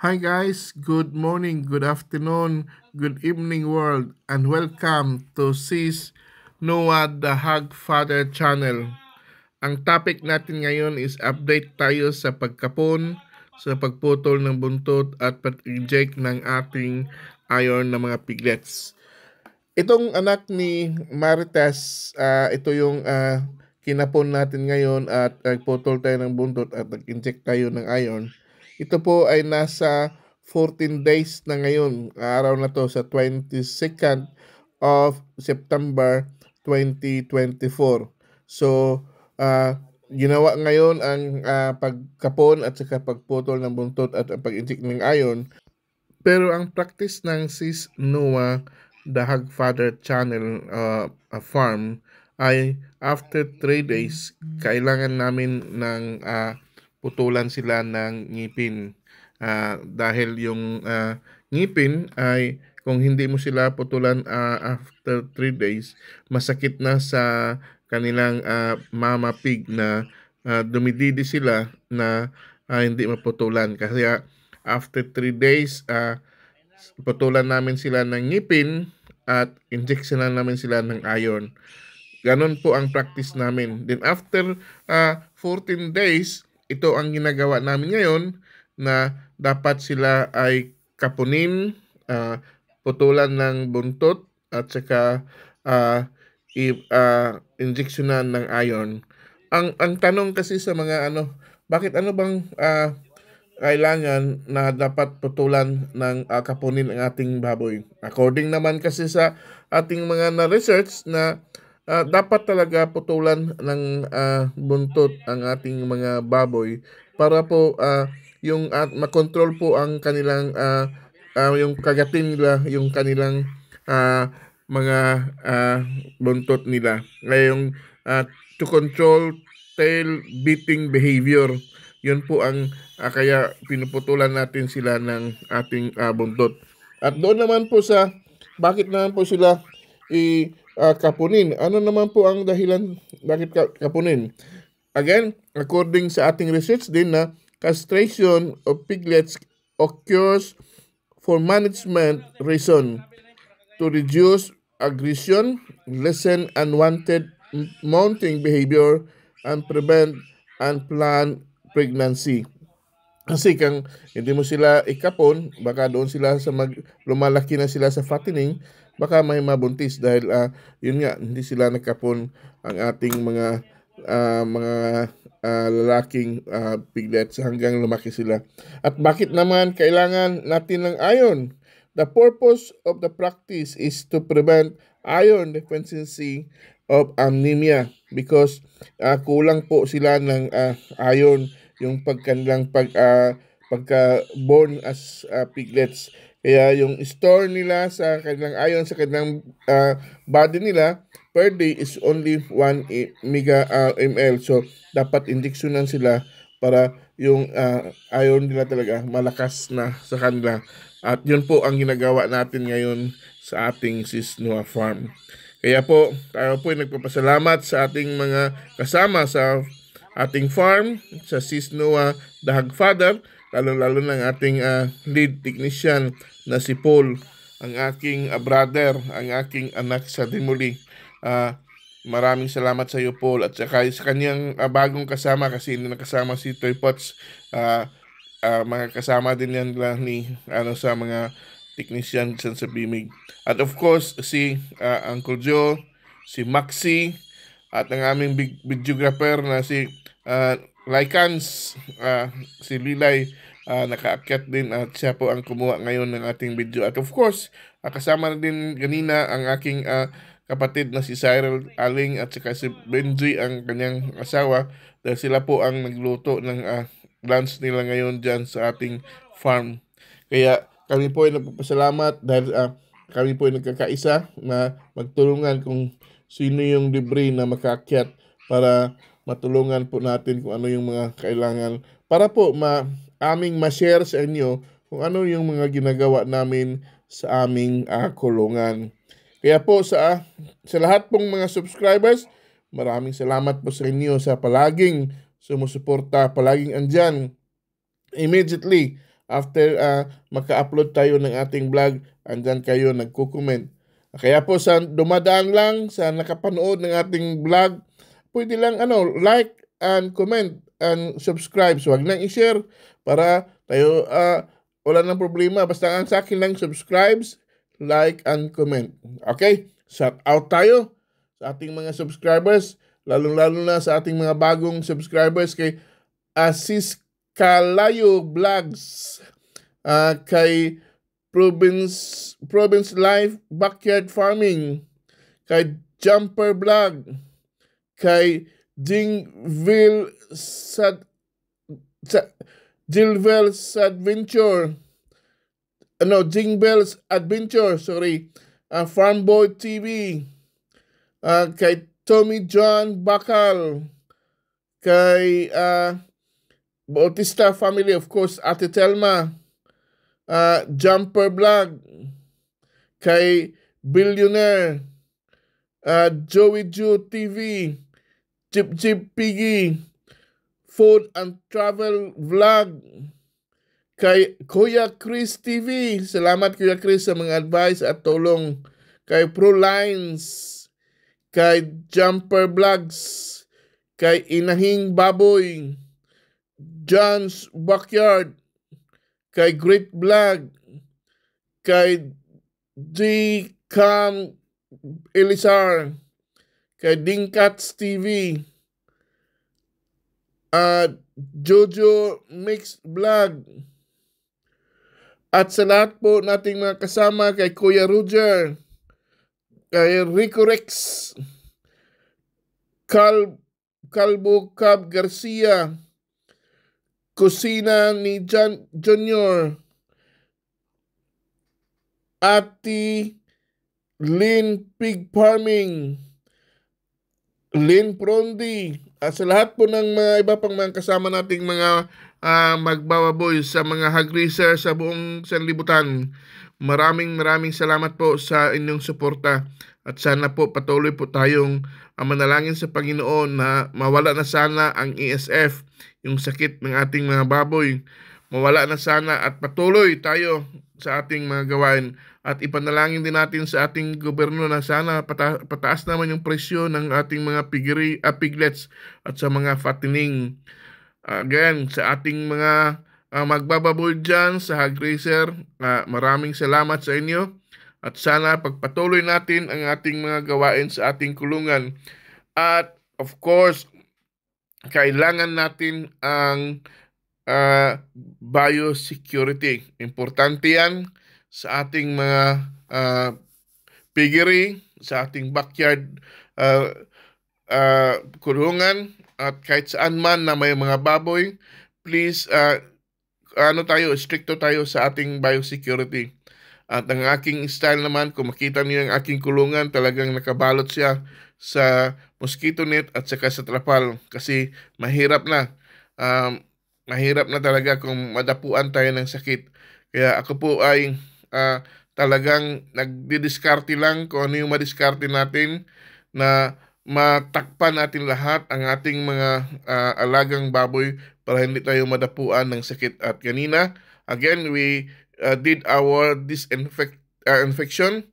Hi guys, good morning, good afternoon, good evening world, and welcome to Sis Noah the Hug Father channel. Ang topic natin ngayon is update tayo sa pagkapon, sa pagputol ng buntot at pag-inject ng ating iron na mga piglets. Itong anak ni Marites, ito yung kinapon natin ngayon at nagputol tayo ng buntot at nag-inject tayo ng iron. Ito po ay nasa 14 days na ngayon, araw na to sa 22nd of September 2024. So, ginawa ngayon ang pagkapon at saka pagputol ng buntot at ang pag-inject ng iron, pero ang practice ng Sis Noah, the Hagfather Channel farm, ay after 3 days, kailangan namin ng putulan sila ng ngipin. Dahil yung ngipin ay kung hindi mo sila putulan after 3 days, masakit na sa kanilang mama pig na dumididi sila na hindi maputulan. Kaya after 3 days, putulan namin sila ng ngipin at injection namin sila ng iron. Ganon po ang practice namin. Then after 14 days, ito ang ginagawa namin ngayon na dapat sila ay kapunin, putulan ng buntot at saka injectionan ng iron. Ang tanong kasi sa mga bakit bang kailangan na dapat putulan ng kapunin ang ating baboy. According naman kasi sa ating mga na-research na dapat talaga putulan ng buntot ang ating mga baboy para po yung makontrol po ang kanilang yung kagatin nila, yung kanilang mga buntot nila. Ngayong to control tail beating behavior. Yun po ang kaya pinuputulan natin sila ng ating buntot. At doon naman po sa bakit naman po sila kapunin. Ano naman po ang dahilan bakit kapunin? Again, according sa ating research din na castration of piglets occurs for management reason to reduce aggression, lessen unwanted mounting behavior, and prevent unplanned pregnancy. Kasi kung hindi mo sila ikapon, baka doon sila sa lumalaki na sila sa fattening, baka may mabuntis dahil yun nga, hindi sila nakapon ang ating mga lalaking piglets hanggang lumaki sila. At bakit naman kailangan natin ng iron? The purpose of the practice is to prevent iron deficiency of anemia because kulang po sila ng iron yung pagkanilang pagka born as piglets. Kaya yung store nila sa kanilang iron sa kanilang body nila per day is only 1 mega ml. So dapat injeksyonan sila para yung iron nila talaga malakas na sa kanila. At yun po ang ginagawa natin ngayon sa ating Sis Noah Farm. Kaya po, tayo po ay nagpapasalamat sa ating mga kasama sa ating farm, sa Sis Noah the Hagfather, lalo-lalo ng ating lead technician na si Paul, ang aking brother, ang aking anak sa Dimuli. Maraming salamat sa iyo, Paul, at saka sa kanyang bagong kasama kasi hindi nakasama si Toy Potts. Mga kasama din yan ni sa mga technician dyan sa Bimig. At of course, si Uncle Joe, si Maxi, at ang aming videographer na si Lycans, si Lilay, nakaakyat din at siya po ang kumuha ngayon ng ating video. At of course, kasama na din ganina ang aking kapatid na si Cyril Aling at saka si Benji ang kanyang asawa dahil sila po ang nagluto ng lunch nila ngayon dyan sa ating farm. Kaya kami po ay nagpapasalamat dahil kami po ay nagkakaisa na magtulungan kung sino yung libre na makaakyat para matulungan po natin kung ano yung mga kailangan para po aming ma-share sa inyo kung ano yung mga ginagawa namin sa aming kulungan. Kaya po sa lahat pong mga subscribers, maraming salamat po sa inyo sa palaging sumusuporta, palaging andyan immediately after maka-upload tayo ng ating vlog, andyan kayo nagko-comment. Kaya po sa dumadaan lang, sa nakapanood ng ating vlog, pwede lang like and comment and subscribe. So, wag nang i-share para tayo wala nang problema. Basta ang sa akin lang subscribes, like and comment. Okay? Shout out tayo sa ating mga subscribers, lalong-lalo na sa ating mga bagong subscribers kay Asis Kalayo Vlogs, kay Province Life Backyard Farming, kay Jumper Vlog, kay Jingvel's Adventure, Farmboy TV, kay Tommy John Bakal, kay Bautista Family, of course, Ate Telma, Jumper Vlog, kay Billionaire, Joey Ju TV, Jeep Piggy, Food and Travel Vlog, kay Kuya Chris TV. Salamat Kuya Chris sa mga advice at tulong. Kay ProLines, kay Jumper Vlogs, kay Inahing Baboy, John's Backyard, kay Great Vlog, kay G. Cam Elisar, kay Dingcats TV, Jojo Mix Vlog, at sa lahat po nating mga kasama, kay Kuya Roger, kay Rico Rex, Calvo Cab Garcia, Kusina ni John Jr., Ati Lynn Pig Farming, Lynn Prondi, at sa lahat po ng mga iba pang mga kasama nating mga magbababoy sa mga hog raiser sa buong sanlibutan. Maraming salamat po sa inyong suporta at sana po patuloy po tayong manalangin sa Panginoon na mawala na sana ang ESF, yung sakit ng ating mga baboy. Mawala na sana at patuloy tayo sa ating mga gawain. At ipanalangin din natin sa ating gobyerno na sana pataas naman yung presyo ng ating mga piglets at sa mga fattening. Again, sa ating mga magbababoy dyan sa hog raiser, maraming salamat sa inyo. At sana pagpatuloy natin ang ating mga gawain sa ating kulungan. At of course, kailangan natin ang biosecurity. Importante yan sa ating mga piggery, sa ating backyard kulungan, at kahit saan man na may mga baboy, please stricto tayo sa ating biosecurity. At ang aking style naman, kung makita niyo ang aking kulungan, talagang nakabalot siya sa mosquito net at saka sa trapal kasi mahirap na talaga kung madapuan tayo ng sakit. Kaya ako po ay talagang nagdidiskarte lang kung ano yung madiskarte natin na matakpan natin lahat ang ating mga alagang baboy para hindi tayo madapuan ng sakit. At kanina, again, we did our infection.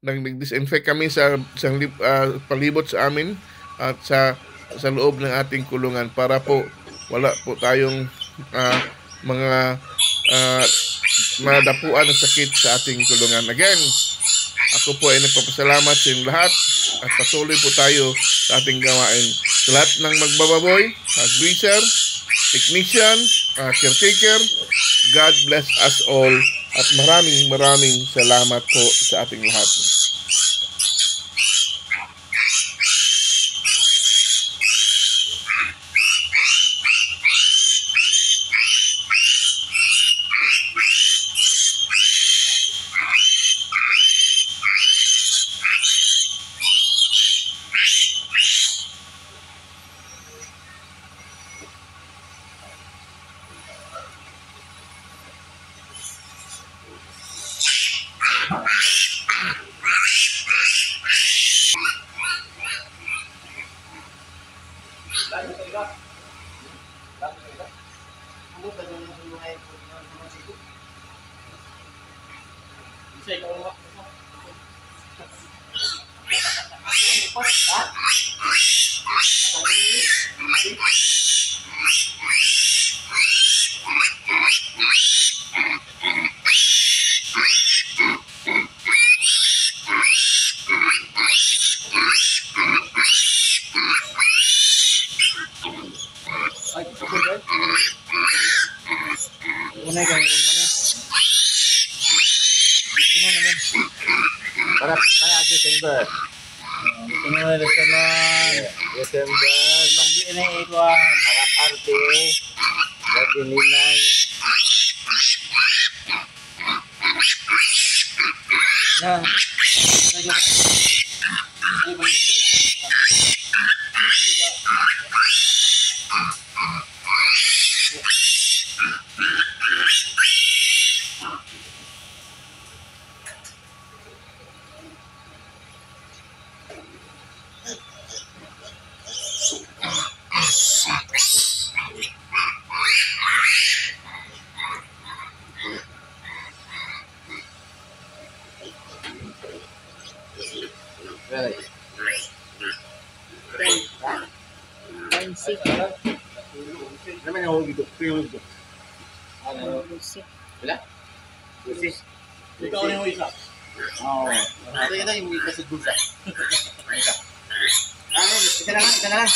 Nag-disinfect kami sa palibot sa amin at sa loob ng ating kulungan para po wala po tayong mga madapuan ng sakit sa ating kulungan. Again, ako po ay nagpapasalamat sa inyong lahat at patuloy po tayo sa ating gawain. Sa lahat ng magbababoy, greaser, technician, caretaker, God bless us all at maraming salamat po sa ating lahat. Para December. Sunod na naman. December. Hindi na ikuan. Para party. Dati ninay. Na. Naman yung dito. Yung dito. Wala? Lucy. Ikaw na yung isa. Oo. Ito yun na yung isa sa bulsa. Isa na lang, isa na lang.